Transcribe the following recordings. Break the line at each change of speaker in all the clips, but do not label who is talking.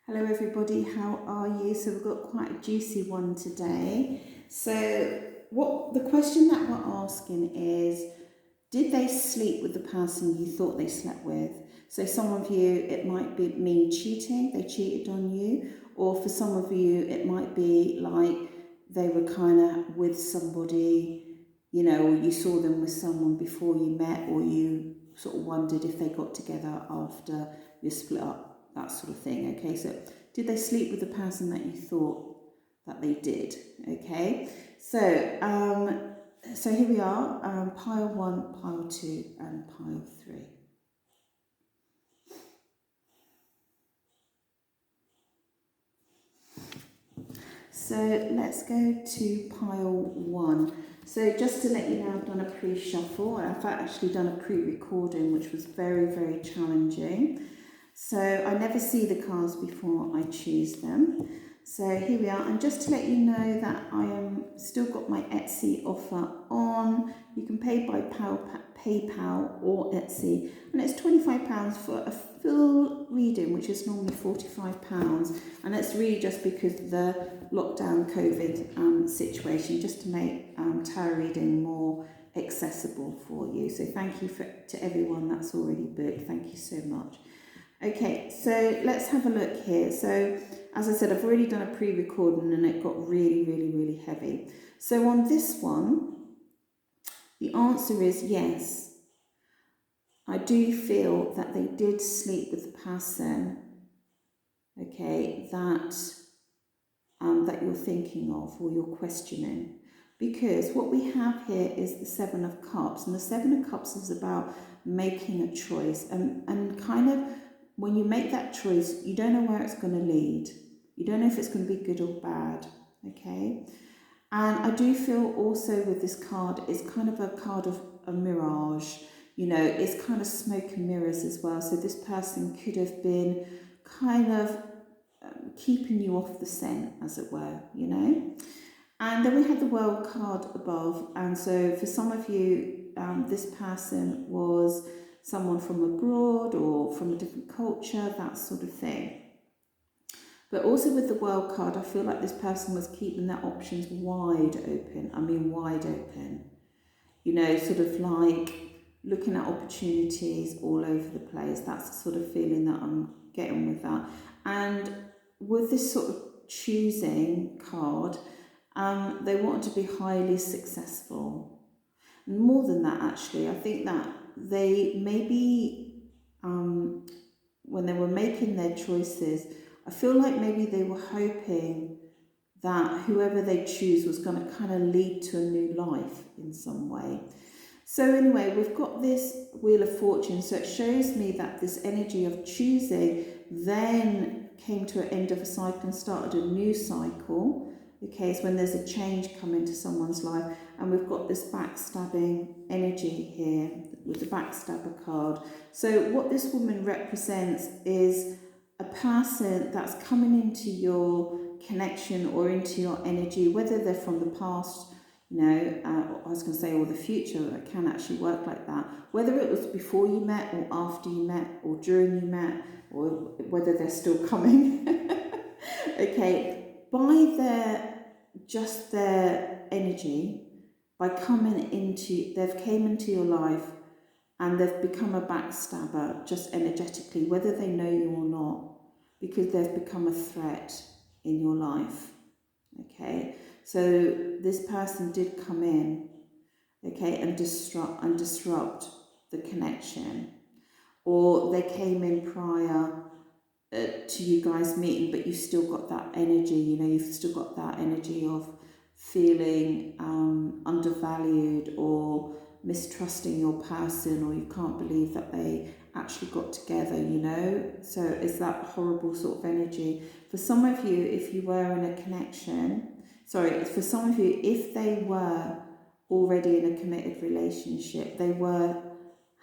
Hello everybody, how are you? So we've got quite a juicy one today. So what the question that we're asking is, did they sleep with the person you thought they slept with? So some of you, it might be mean cheating, they cheated on you, or for some of you, it might be like they were kind of with somebody, or you saw them with someone before you met, or you sort of wondered if they got together after you split up. That sort of thing. Okay, so did they sleep with the person that you thought that they did? Okay, so here we are, pile 1, pile 2 and pile 3. So let's go to pile 1. So just to let you know, I've done a pre-shuffle. I've actually done a pre-recording, which was very, very challenging. So I never see the cards before I choose them. So here we are, and just to let you know that I am still got my Etsy offer on. You can pay by PayPal or Etsy, and it's £25 for a full reading, which is normally £45, and that's really just because of the lockdown COVID situation, just to make tarot reading more accessible for you. So thank you to everyone that's already booked. Thank you so much. Okay, so let's have a look here. So as I said, I've already done a pre-recording and it got really, really, really heavy. So on this one, the answer is yes. I do feel that they did sleep with the person, okay, that you're thinking of or you're questioning. Because what we have here is the 7 of Cups, and the 7 of Cups is about making a choice and kind of, when you make that choice, you don't know where it's going to lead. You don't know if it's going to be good or bad, okay? And I do feel also with this card, it's kind of a card of a mirage. It's kind of smoke and mirrors as well. So this person could have been kind of keeping you off the scent, as it were, And then we have the World card above. And so for some of you, this person was someone from abroad or from a different culture, that sort of thing. But also with the World card, I feel like this person was keeping their options wide open. I mean, wide open. Sort of like looking at opportunities all over the place. That's the sort of feeling that I'm getting with that. And with this sort of choosing card, they want to be highly successful. And more than that, actually, I think that they maybe, when they were making their choices, I feel like maybe they were hoping that whoever they choose was going to kind of lead to a new life in some way. So anyway, we've got this Wheel of Fortune. So it shows me that this energy of choosing then came to an end of a cycle and started a new cycle. Okay, it's when there's a change coming to someone's life. And we've got this backstabbing energy here with the backstabber card. So what this woman represents is a person that's coming into your connection or into your energy, whether they're from the past, I was going to say, or the future. It can actually work like that. Whether it was before you met or after you met or during you met, or whether they're still coming. Okay, by their energy, by they've came into your life and they've become a backstabber just energetically, whether they know you or not, because they've become a threat in your life. Okay, so this person did come in, okay, and disrupt the connection, or they came in prior to you guys meeting, but you've still got that energy. You've still got that energy of feeling undervalued or mistrusting your person, or you can't believe that they actually got together, So it's that horrible sort of energy. For some of you, if you were in a connection, for some of you, if they were already in a committed relationship, they were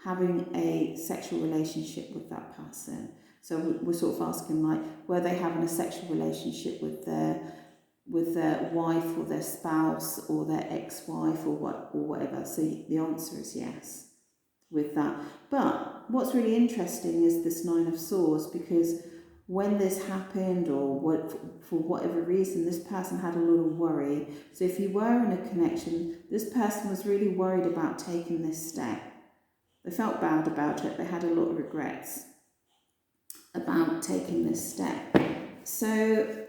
having a sexual relationship with that person. So we're sort of asking, like, were they having a sexual relationship with their wife or their spouse or their ex-wife or whatever? So the answer is yes with that. But what's really interesting is this 9 of Swords, because when this happened, or what, for whatever reason, this person had a lot of worry. So if you were in a connection, this person was really worried about taking this step. They felt bad about it. They had a lot of regrets about taking this step. So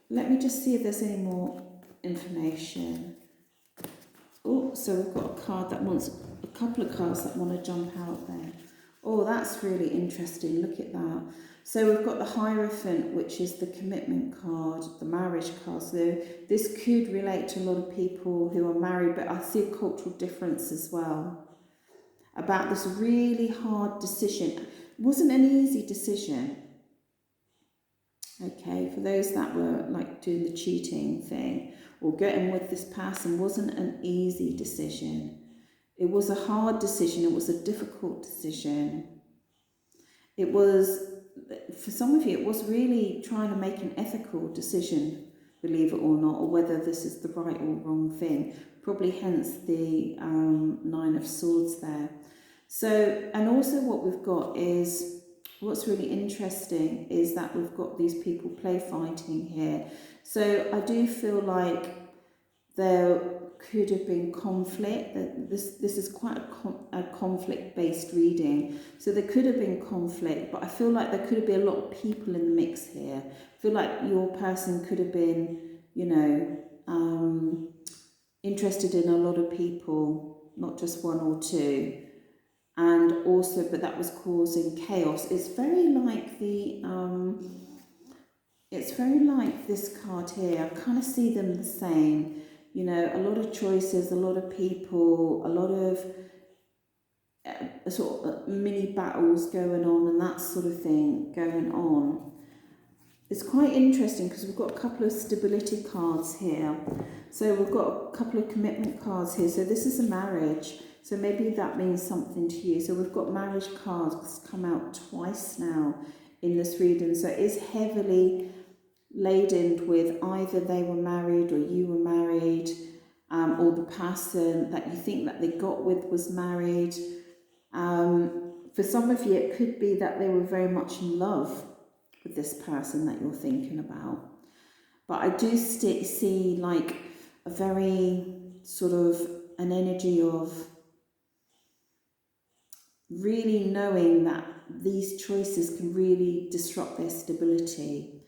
let me just see if there's any more information. Oh, so we've got a card that wants, a couple of cards that want to jump out there. Oh, that's really interesting. Look at that. So we've got the Hierophant, which is the commitment card, the marriage card. So this could relate to a lot of people who are married, but I see a cultural difference as well about this really hard decision. It wasn't an easy decision. Okay, for those that were like doing the cheating thing or getting with this person, wasn't an easy decision. It was a hard decision. It was a difficult decision. It was, for some of you, it was really trying to make an ethical decision, believe it or not, or whether this is the right or wrong thing. Probably hence the Nine of Swords there. So, and also what we've got is, what's really interesting is that we've got these people play fighting here. So I do feel like there could have been conflict. This is quite a conflict-based reading. So there could have been conflict, but I feel like there could have been a lot of people in the mix here. I feel like your person could have been, you know, interested in a lot of people, not just one or two. And also, but that was causing chaos. It's very like the, it's very like this card here. I kind of see them the same. You know, a lot of choices, a lot of people, a lot of sort of mini battles going on and that sort of thing going on. It's quite interesting because we've got a couple of stability cards here. So we've got a couple of commitment cards here. So this is a marriage. So maybe that means something to you. So we've got marriage cards come out twice now in this reading. So it is heavily laden with either they were married or you were married, or the person that you think that they got with was married. For some of you, it could be that they were very much in love with this person that you're thinking about. But I do see like a very sort of an energy of really knowing that these choices can really disrupt their stability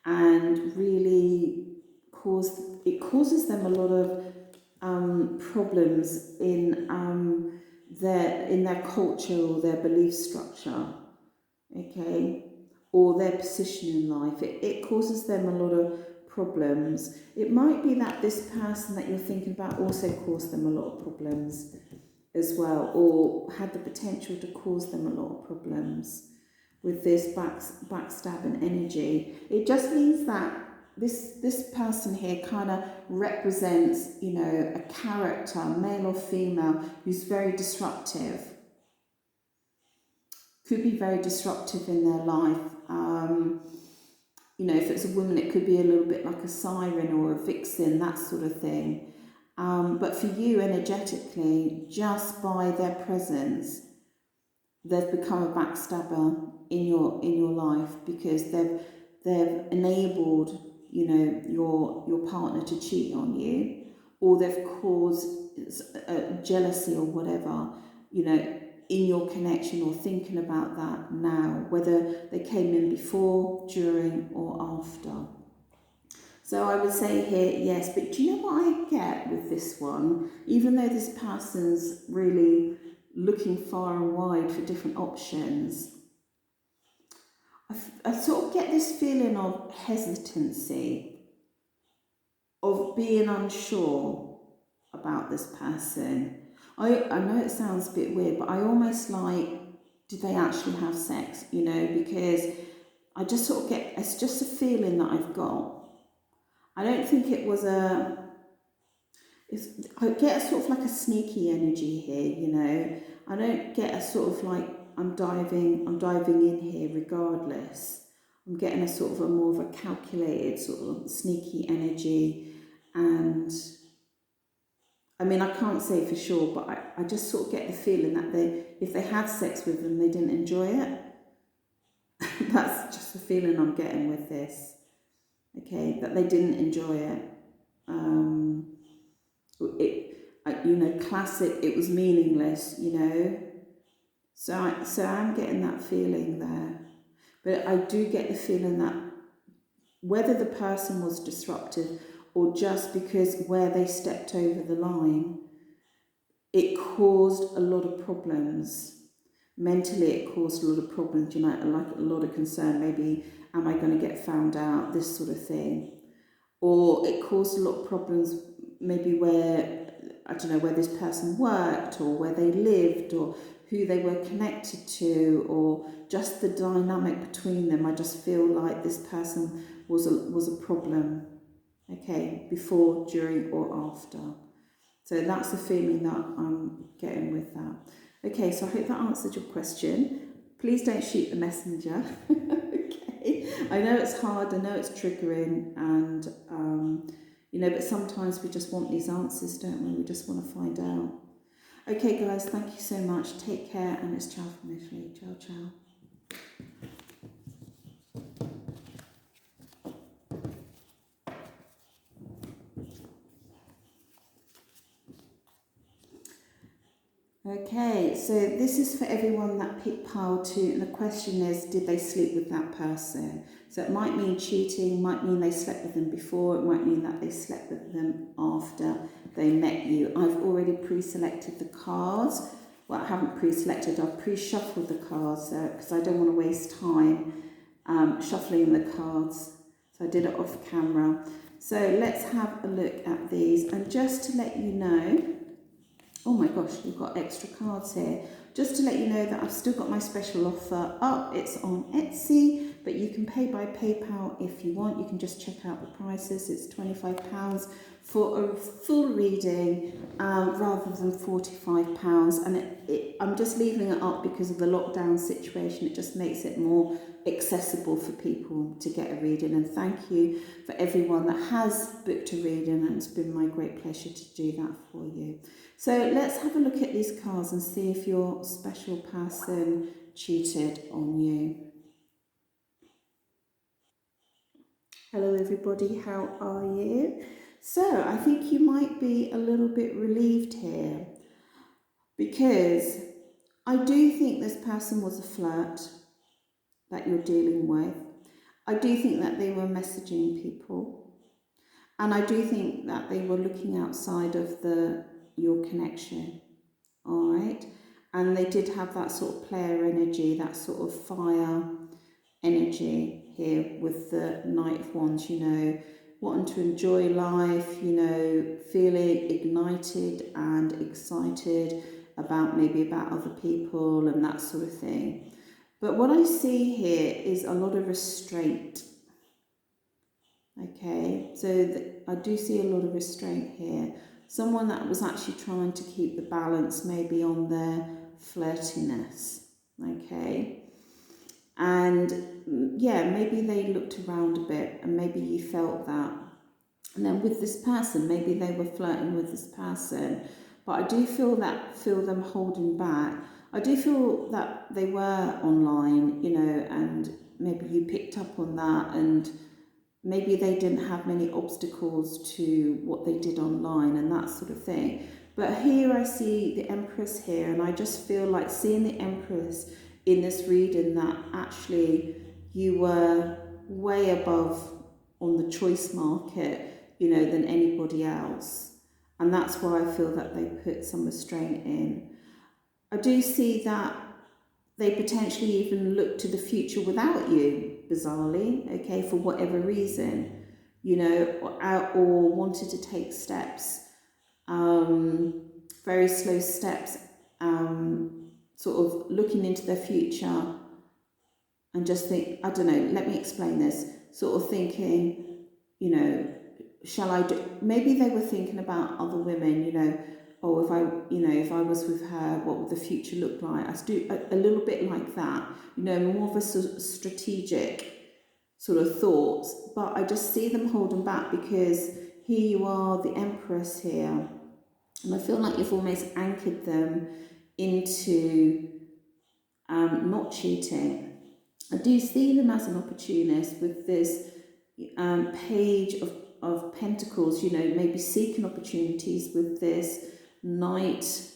and really causes them a lot of problems in their culture or their belief structure, okay, or their position in life. It causes them a lot of problems. It might be that this person that you're thinking about also caused them a lot of problems as well, or had the potential to cause them a lot of problems with this backstabbing energy. It just means that this person here kind of represents, you know, a character, male or female, who's very disruptive. Could be very disruptive in their life. You know, if it's a woman, it could be a little bit like a siren or a vixen, that sort of thing. But for you, energetically, just by their presence, they've become a backstabber in your life, because they've enabled, you know, your partner to cheat on you, or they've caused jealousy or whatever, you know, in your connection, or thinking about that now, whether they came in before, during, or after. So I would say here, yes, but do you know what I get with this one? Even though this person's really looking far and wide for different options, I sort of get this feeling of hesitancy, of being unsure about this person. I know it sounds a bit weird, but I almost like, did they actually have sex? You know, because I just sort of get, it's just a feeling that I've got. I don't think it was I get a sort of like a sneaky energy here, you know. I don't get a sort of like, I'm diving in here regardless. I'm getting a sort of a more of a calculated sort of sneaky energy. And I mean, I can't say for sure, but I just sort of get the feeling that if they had sex with them, they didn't enjoy it. That's just the feeling I'm getting with this. Okay, that they didn't enjoy it. Classic, it was meaningless, So I'm getting that feeling there. But I do get the feeling that whether the person was disruptive or just because where they stepped over the line, it caused a lot of problems. Mentally, it caused a lot of problems, like a lot of concern. Maybe, am I going to get found out? This sort of thing. Or it caused a lot of problems, maybe where, I don't know, where this person worked or where they lived or who they were connected to or just the dynamic between them. I just feel like this person was a problem, okay, before, during or after. So that's the feeling that I'm getting with that. Okay, so I hope that answered your question. Please don't shoot the messenger. Okay, I know it's hard, I know it's triggering, and but sometimes we just want these answers, don't we? We just want to find out. Okay, guys, thank you so much. Take care, and it's ciao from Italy. Ciao, ciao. Okay, so this is for everyone that picked pile 2, and the question is, did they sleep with that person? So it might mean cheating, might mean they slept with them before, it might mean that they slept with them after they met you. I've already pre-selected the cards. Well, I haven't pre-selected, I've pre-shuffled the cards because I don't want to waste time shuffling the cards. So I did it off camera. So let's have a look at these, and just to let you know, oh my gosh, we've got extra cards here. Just to let you know that I've still got my special offer up. It's on Etsy, but you can pay by PayPal if you want. You can just check out the prices. It's £25 for a full reading rather than £45. And I'm just leaving it up because of the lockdown situation. It just makes it more accessible for people to get a reading. And thank you for everyone that has booked a reading, and it's been my great pleasure to do that for you. So let's have a look at these cards and see if your special person cheated on you. Hello everybody, how are you? So I think you might be a little bit relieved here, because I do think this person was a flirt that you're dealing with. I do think that they were messaging people, and I do think that they were looking outside of your connection. All right, and they did have that sort of player energy, that sort of fire energy here with the Knight of Wands, wanting to enjoy life, feeling ignited and excited about other people and that sort of thing. But what I see here is a lot of restraint. Okay, so I do see a lot of restraint here. Someone that was actually trying to keep the balance maybe on their flirtiness, okay? And yeah, maybe they looked around a bit and maybe you felt that. And then with this person, maybe they were flirting with this person, but I do feel them holding back. I do feel that they were online, and maybe you picked up on that, and maybe they didn't have many obstacles to what they did online and that sort of thing. But here I see the Empress here, and I just feel like seeing the Empress in this reading that actually you were way above on the choice market, than anybody else. And that's why I feel that they put some restraint in. I do see that they potentially even look to the future without you, bizarrely, okay, for whatever reason, or wanted to take steps, very slow steps, sort of looking into their future and just think, I don't know, let me explain this, sort of thinking, shall I do, maybe they were thinking about other women, oh, if I was with her, what would the future look like? I do a little bit like that, more of a sort of strategic sort of thoughts, but I just see them holding back because here you are, the Empress here, and I feel like you've almost anchored them into not cheating. I do see them as an opportunist with this page of pentacles, you know, maybe seeking opportunities with this knight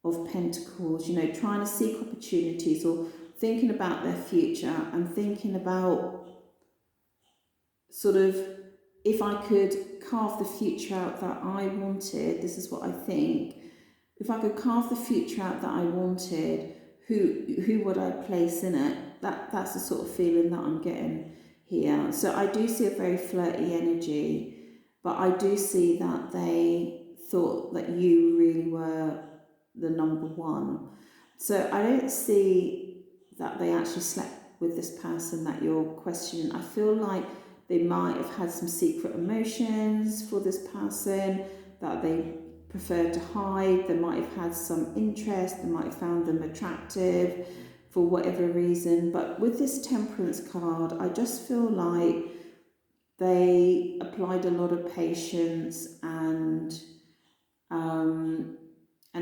of pentacles, you know, trying to seek opportunities or thinking about their future and thinking about sort of, if I could carve the future out that I wanted, this is what I think, if I could carve the future out that I wanted, who would I place in it? That's the sort of feeling that I'm getting here. So I do see a very flirty energy, but I do see that they thought that you really were the number one. So I don't see that they actually slept with this person that you're questioning. I feel like they might have had some secret emotions for this person that they prefer to hide. They might have had some interest. They might have found them attractive for whatever reason. But with this Temperance card, I just feel like they applied a lot of patience and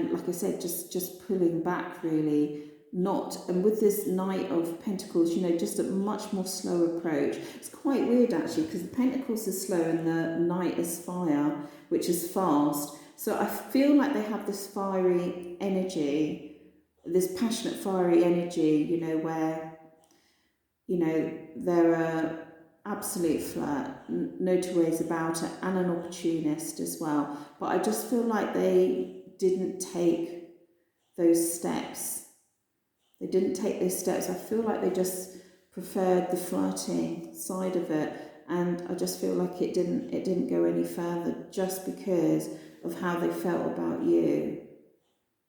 like I said, just pulling back really. And with this Knight of Pentacles, you know, just a much more slow approach. It's quite weird actually, because the Pentacles is slow and the Knight is fire, which is fast. So I feel like they have this fiery energy, this passionate fiery energy, you know, where, you know, they're a absolute flirt, no two ways about it, and an opportunist as well. But I just feel like they didn't take those steps. They didn't take those steps. I feel like they just preferred the flirting side of it, and I just feel like it didn't go any further just because of how they felt about you.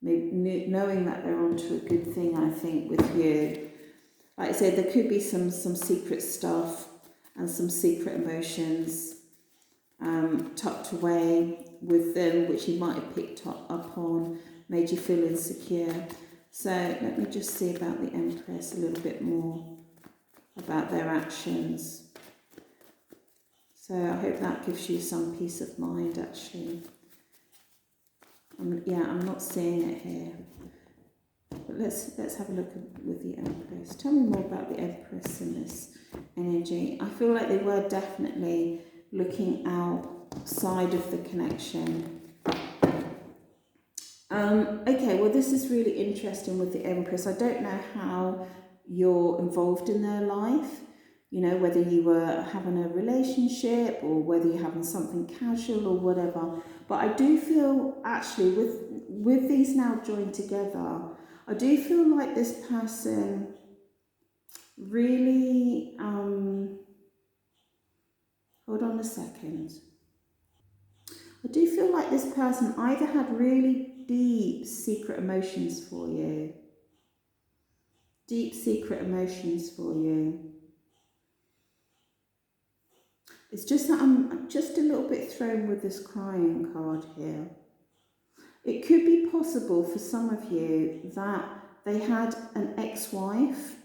Maybe knowing that they're onto a good thing, I think, with you. Like I said, there could be some secret stuff and some secret emotions tucked away with them, which you might have picked up on, made you feel insecure. So let me just see about the Empress a little bit more, about their actions. So I hope that gives you some peace of mind, actually. I'm not seeing it here. But let's have a look with the Empress. Tell me more about the Empress in this energy. I feel like they were definitely looking outside of the connection. Okay, well, this is really interesting with the Empress. I don't know how you're involved in their life, you know, whether you were having a relationship or whether you're having something casual or whatever. But I do feel, actually, with these now joined together, I do feel like this person really, hold on a second. I do feel like this person either had really deep secret emotions for you. Deep secret emotions for you. It's just that I'm just a little bit thrown with this crying card here. It could be possible for some of you that they had an ex-wife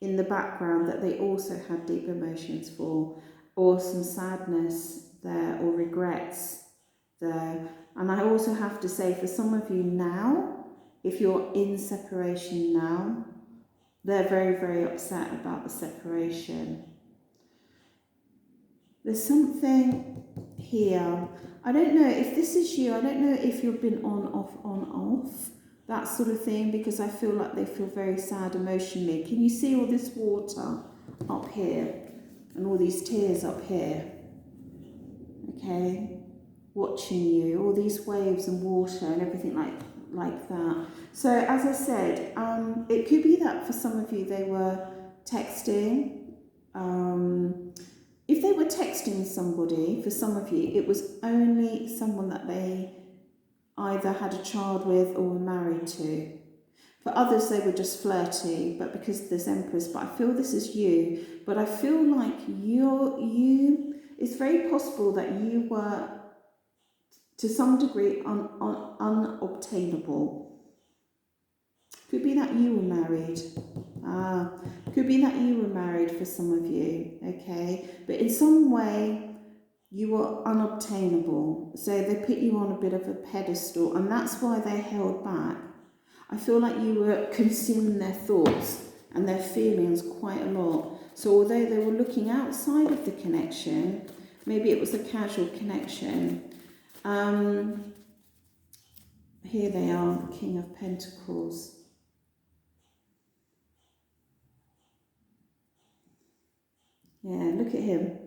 in the background that they also had deep emotions for, or some sadness there, or regrets there. And I also have to say, for some of you now, if you're in separation now, they're very, very upset about the separation. There's something here. I don't know if this is you. I don't know if you've been on, off, that sort of thing, because I feel like they feel very sad emotionally. Can you see all this water up here and all these tears up here? Okay, watching you, all these waves and water and everything like that. So as I said, it could be that for some of you they were texting. If they were texting somebody, for some of you, it was only someone that they either had a child with or were married to. For others, they were just flirty, but because there's Empress, but I feel this is you. But I feel like it's very possible that you were, to some degree, unobtainable. Could be that you were married. Could be that you were married for some of you, okay? But in some way, you were unobtainable. So they put you on a bit of a pedestal, and that's why they held back. I feel like you were consuming their thoughts and their feelings quite a lot. So although they were looking outside of the connection, maybe it was a casual connection. Here they are, the King of Pentacles. Yeah, look at him.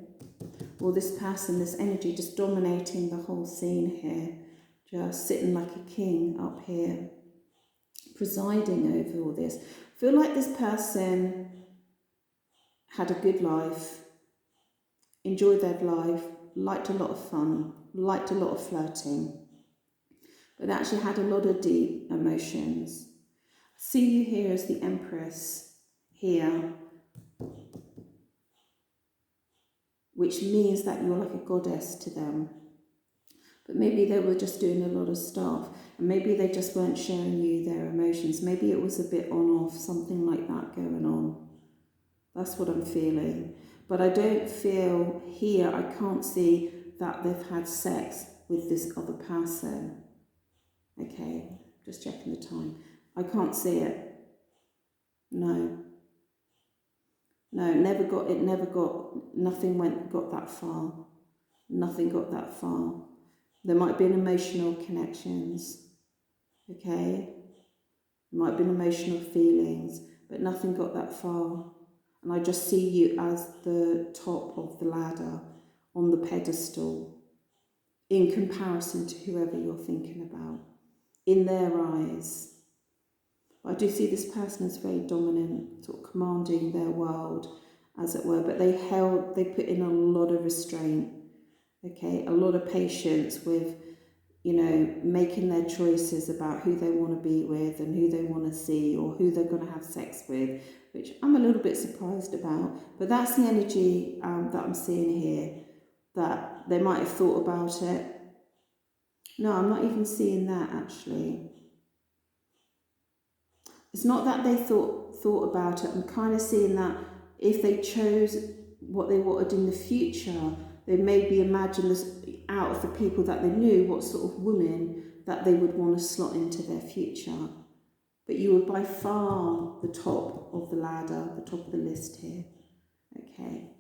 Or this person, this energy just dominating the whole scene here. Just sitting like a king up here, presiding over all this. I feel like this person had a good life, enjoyed their life, liked a lot of fun, liked a lot of flirting, but actually had a lot of deep emotions. See you here as the Empress here, which means that you're like a goddess to them. But maybe they were just doing a lot of stuff, and maybe they just weren't showing you their emotions. Maybe it was a bit on-off, something like that going on. That's what I'm feeling. But I don't feel here, I can't see that they've had sex with this other person. Okay, just checking the time. I can't see it. No. No, nothing got that far. Nothing got that far. There might have been emotional connections, okay? There might have been emotional feelings, but nothing got that far. And I just see you as the top of the ladder, on the pedestal, in comparison to whoever you're thinking about, in their eyes. I do see this person as very dominant, sort of commanding their world, as it were, but they put in a lot of restraint, okay, a lot of patience with, you know, making their choices about who they want to be with and who they want to see or who they're going to have sex with, which I'm a little bit surprised about. But that's the energy that I'm seeing here, that they might have thought about it. No, I'm not even seeing that, actually. It's not that they thought about it. I'm kind of seeing that if they chose what they wanted in the future, they maybe imagined this out of the people that they knew, what sort of women that they would want to slot into their future. But you were by far the top of the ladder, the top of the list here. Okay.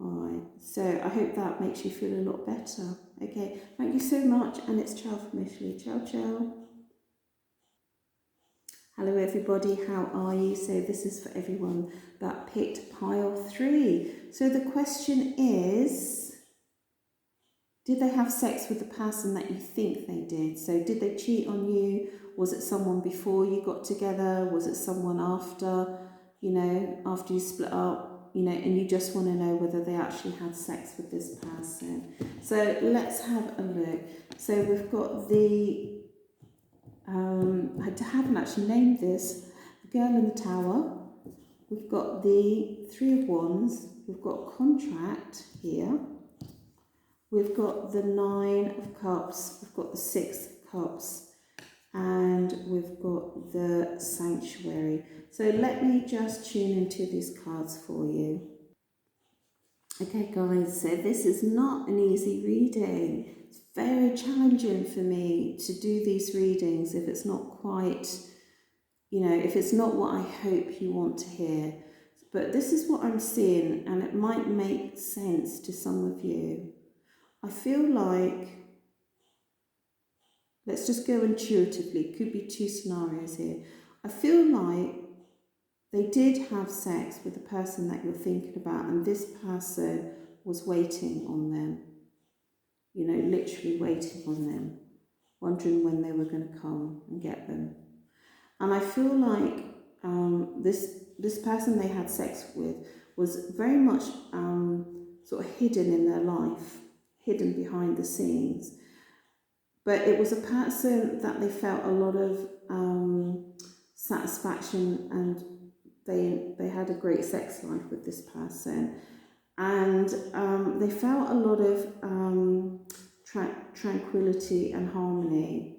All right. So I hope that makes you feel a lot better. Okay. Thank you so much. And it's ciao from Italy. Ciao, ciao. Hello everybody, how are you? So this is for everyone that picked pile 3. So the question is, did they have sex with the person that you think they did? So did they cheat on you? Was it someone before you got together? Was it someone after, you know, after you split up, you know, and you just want to know whether they actually had sex with this person? So let's have a look. So we've got the I haven't actually named this, the Girl in the Tower. We've got the Three of Wands. We've got Contract here. We've got the Nine of Cups. We've got the Six of Cups. And we've got the Sanctuary. So let me just tune into these cards for you. Okay guys, so this is not an easy reading. It's very challenging for me to do these readings if it's not quite, you know, if it's not what I hope you want to hear. But this is what I'm seeing, and it might make sense to some of you. I feel like, let's just go intuitively, could be 2 scenarios here. I feel like they did have sex with the person that you're thinking about, and this person was waiting on them. You know, literally waiting on them, wondering when they were going to come and get them. And I feel like this person they had sex with was very much sort of hidden in their life, hidden behind the scenes. But it was a person that they felt a lot of satisfaction, and they had a great sex life with this person. And they felt a lot of tranquility and harmony,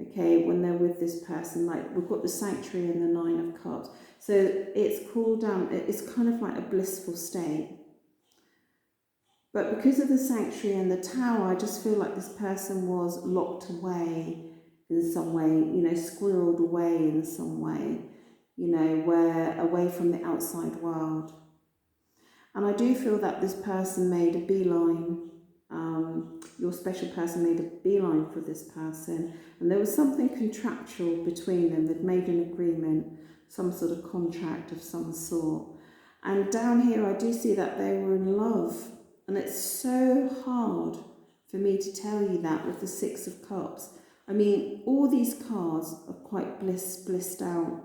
okay, when they're with this person. Like, we've got the Sanctuary and the Nine of Cups. So it's called, it's kind of like a blissful state. But because of the Sanctuary and the Tower, I just feel like this person was locked away in some way, you know, squirreled away in some way. where away from the outside world. And I do feel that this person made a beeline, your special person made a beeline for this person, and there was something contractual between them. They'd made an agreement, some sort of contract of some sort. And down here I do see that they were in love, and it's so hard for me to tell you that with the Six of Cups. I mean, all these cards are quite blissed out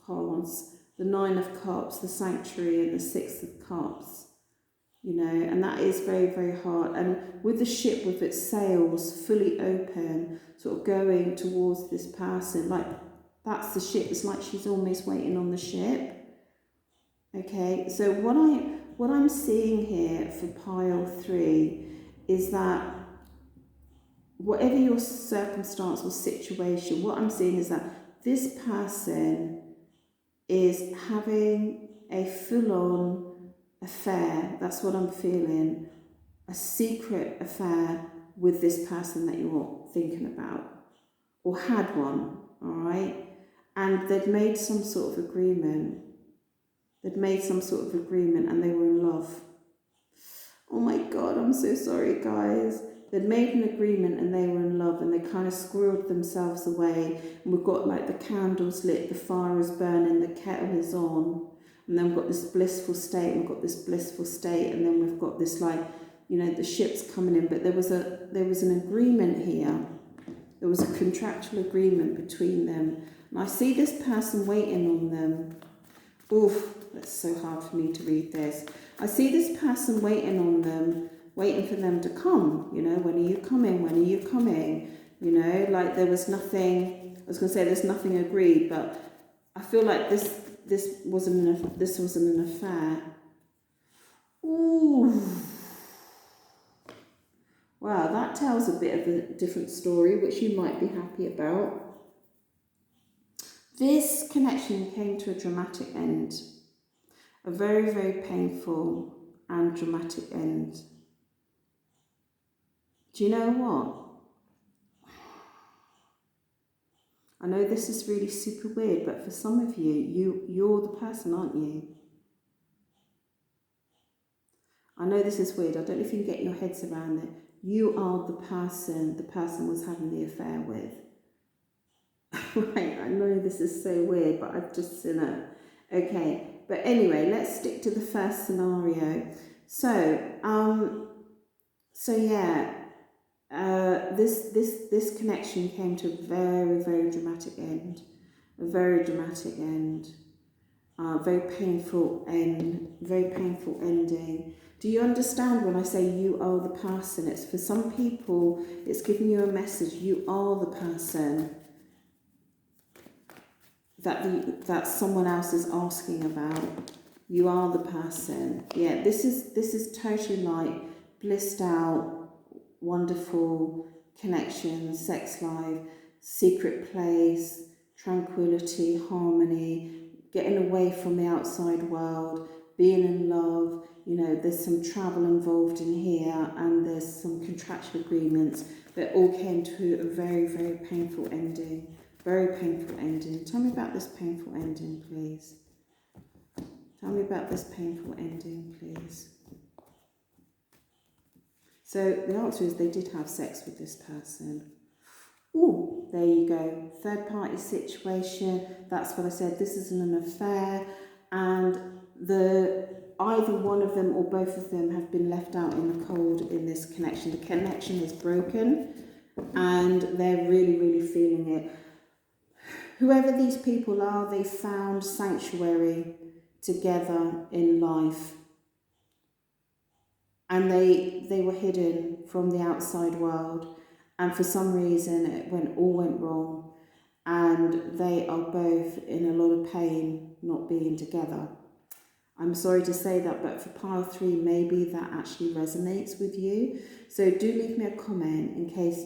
cards. The Nine of Cups, the Sanctuary, and the Six of Cups. And that is very, very hard. And with the ship with its sails fully open, sort of going towards this person, like that's the ship. It's like she's almost waiting on the ship. Okay, so what I'm seeing here for pile 3 is that whatever your circumstance or situation, what I'm seeing is that this person is having a full-on affair. That's what I'm feeling. A secret affair with this person that you're thinking about, or had one, all right? And they'd made some sort of agreement. And they were in love. Oh my God, I'm so sorry, guys. They'd made an agreement and they were in love, and they kind of squirreled themselves away. And we've got like the candles lit, the fire is burning, the kettle is on. And then we've got this blissful state, and then we've got this the ship's coming in. But there was an agreement here. There was a contractual agreement between them. And I see this person waiting on them. Oof, that's so hard for me to read this. I see this person waiting on them, waiting for them to come. When are you coming? When are you coming? Like there was nothing, I was going to say there's nothing agreed, but I feel like this wasn't an affair. Ooh. Wow, that tells a bit of a different story, which you might be happy about. This connection came to a dramatic end. A very, very painful and dramatic end. Do you know what? I know this is really super weird, but for some of you're the person, aren't you? I know this is weird. I don't know if you can get your heads around it. You are the person was having the affair with. Right, I know this is so weird, but I've just seen it. Okay, but anyway, let's stick to the first scenario. This connection came to a very, very dramatic end. A very dramatic end. Very painful ending. Do you understand when I say you are the person? It's for some people, it's giving you a message. You are the person that someone else is asking about. You are the person. Yeah, this is totally like blissed out, wonderful connection, sex life, secret place, tranquility, harmony, getting away from the outside world, being in love. There's some travel involved in here, and there's some contractual agreements that all came to a very, very painful ending. Very painful ending. Tell me about this painful ending, please. Tell me about this painful ending, please. So the answer is they did have sex with this person. Oh, there you go. Third party situation. That's what I said. This isn't an affair, and either one of them or both of them have been left out in the cold in this connection. The connection is broken, and they're really, really feeling it. Whoever these people are, they found sanctuary together in life. And they were hidden from the outside world. And for some reason, it all went wrong. And they are both in a lot of pain not being together. I'm sorry to say that, but for pile 3, maybe that actually resonates with you. So do leave me a comment in case,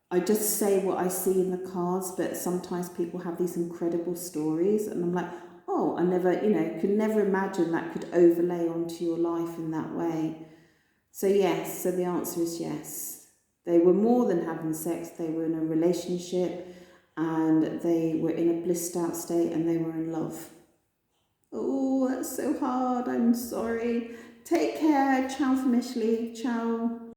I just say what I see in the cards, but sometimes people have these incredible stories, and I'm like, oh, I never, could never imagine that could overlay onto your life in that way. So yes, so the answer is yes. They were more than having sex, they were in a relationship, and they were in a blissed out state and they were in love. Oh, that's so hard. I'm sorry. Take care. Ciao from Italy. Ciao.